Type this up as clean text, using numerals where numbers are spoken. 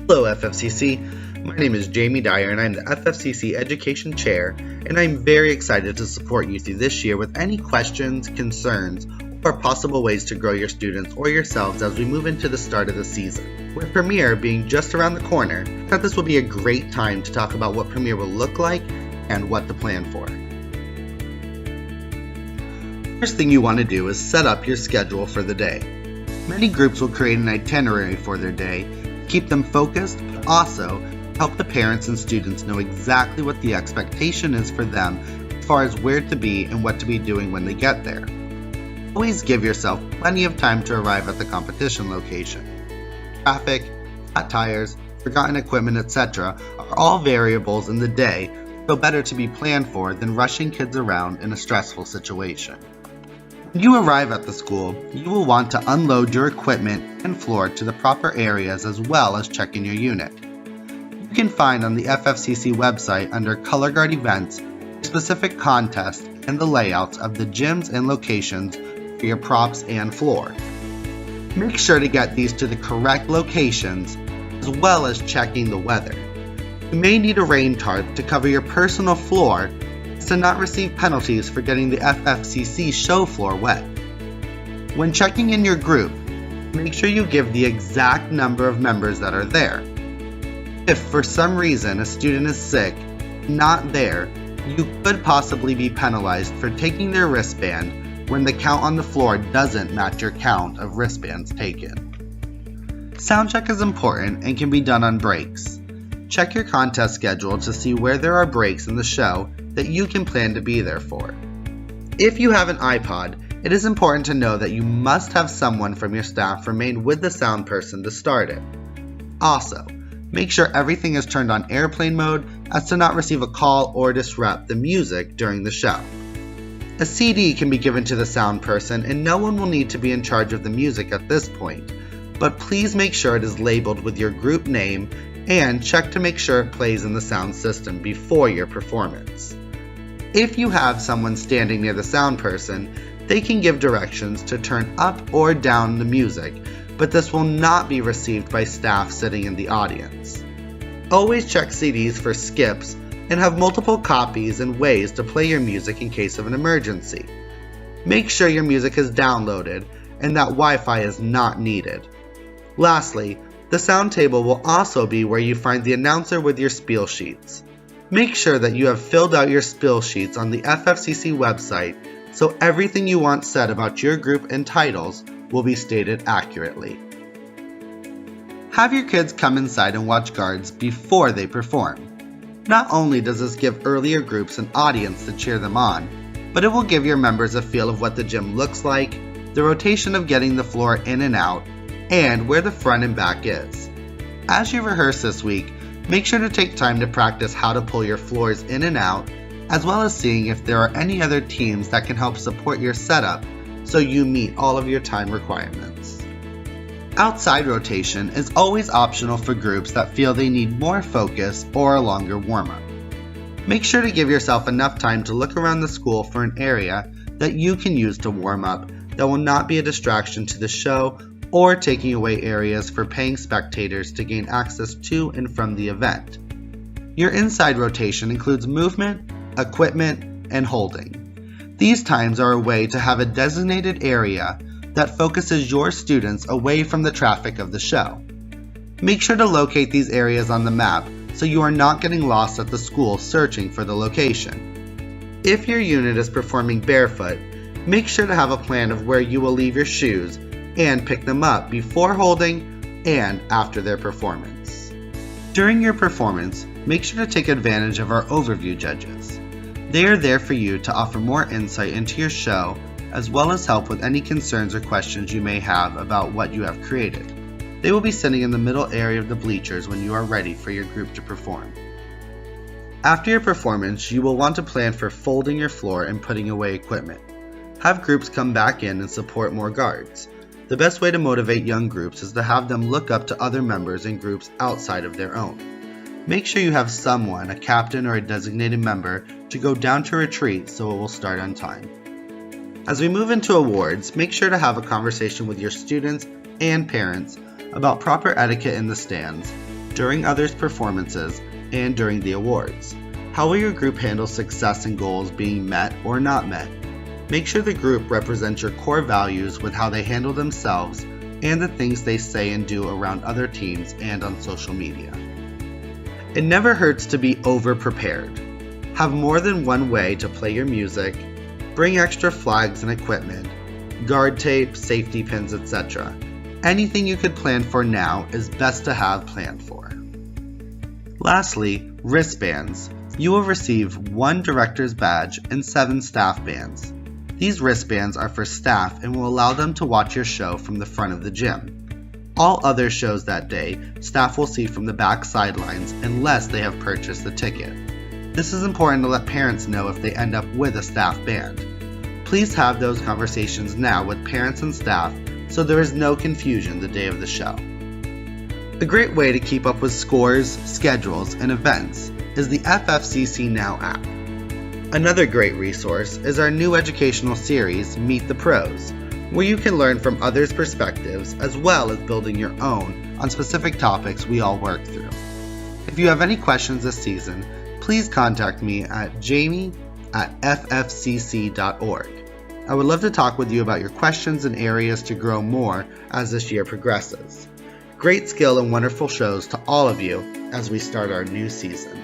Hello FFCC, my name is Jamie Dyer and I'm the FFCC Education Chair, and I'm very excited to support you through this year with any questions, concerns, or possible ways to grow your students or yourselves as we move into the start of the season. With Premiere being just around the corner, I thought this would be a great time to talk about what Premiere will look like and what to plan for. First thing you want to do is set up your schedule for the day. Many groups will create an itinerary for their day, keep them focused, but also help the parents and students know exactly what the expectation is for them as far as where to be and what to be doing when they get there. Always give yourself plenty of time to arrive at the competition location. Traffic, flat tires, forgotten equipment, etc. are all variables in the day, so better to be planned for than rushing kids around in a stressful situation. When you arrive at the school, you will want to unload your equipment and floor to the proper areas as well as check in your unit. You can find on the FFCC website under Color Guard Events specific contests and the layouts of the gyms and locations for your props and floor. Make sure to get these to the correct locations as well as checking the weather. You may need a rain tarp to cover your personal floor to not receive penalties for getting the FFCC show floor wet. When checking in your group, make sure you give the exact number of members that are there. If for some reason a student is sick, not there, you could possibly be penalized for taking their wristband when the count on the floor doesn't match your count of wristbands taken. Soundcheck is important and can be done on breaks. Check your contest schedule to see where there are breaks in the show that you can plan to be there for. If you have an iPod, it is important to know that you must have someone from your staff remain with the sound person to start it. Also, make sure everything is turned on airplane mode as to not receive a call or disrupt the music during the show. A CD can be given to the sound person and no one will need to be in charge of the music at this point, but please make sure it is labeled with your group name and check to make sure it plays in the sound system before your performance. If you have someone standing near the sound person, they can give directions to turn up or down the music, but this will not be received by staff sitting in the audience. Always check CDs for skips and have multiple copies and ways to play your music in case of an emergency. Make sure your music is downloaded and that Wi-Fi is not needed. Lastly, the sound table will also be where you find the announcer with your spiel sheets. Make sure that you have filled out your spiel sheets on the FFCC website so everything you want said about your group and titles will be stated accurately. Have your kids come inside and watch guards before they perform. Not only does this give earlier groups an audience to cheer them on, but it will give your members a feel of what the gym looks like, the rotation of getting the floor in and out, and where the front and back is. As you rehearse this week, make sure to take time to practice how to pull your floors in and out, as well as seeing if there are any other teams that can help support your setup so you meet all of your time requirements. Outside rotation is always optional for groups that feel they need more focus or a longer warm-up. Make sure to give yourself enough time to look around the school for an area that you can use to warm up that will not be a distraction to the show or taking away areas for paying spectators to gain access to and from the event. Your inside rotation includes movement, equipment, and holding. These times are a way to have a designated area that focuses your students away from the traffic of the show. Make sure to locate these areas on the map so you are not getting lost at the school searching for the location. If your unit is performing barefoot, make sure to have a plan of where you will leave your shoes and pick them up before holding and after their performance. During your performance, make sure to take advantage of our overview judges. They are there for you to offer more insight into your show, as well as help with any concerns or questions you may have about what you have created. They will be sitting in the middle area of the bleachers when you are ready for your group to perform. After your performance, you will want to plan for folding your floor and putting away equipment. Have groups come back in and support more guards. The best way to motivate young groups is to have them look up to other members in groups outside of their own. Make sure you have someone, a captain or a designated member, to go down to retreat so it will start on time. As we move into awards, make sure to have a conversation with your students and parents about proper etiquette in the stands during others' performances, and during the awards. How will your group handle success and goals being met or not met? Make sure the group represents your core values with how they handle themselves and the things they say and do around other teams and on social media. It never hurts to be over-prepared. Have more than one way to play your music, bring extra flags and equipment, guard tape, safety pins, etc. Anything you could plan for now is best to have planned for. Lastly, wristbands. You will receive 1 director's badge and 7 staff bands. These wristbands are for staff and will allow them to watch your show from the front of the gym. All other shows that day, staff will see from the back sidelines unless they have purchased the ticket. This is important to let parents know if they end up with a staff band. Please have those conversations now with parents and staff so there is no confusion the day of the show. A great way to keep up with scores, schedules, and events is the FFCC Now app. Another great resource is our new educational series, Meet the Pros, where you can learn from others' perspectives as well as building your own on specific topics we all work through. If you have any questions this season, please contact me at jamie@ffcc.org. I would love to talk with you about your questions and areas to grow more as this year progresses. Great skill and wonderful shows to all of you as we start our new season.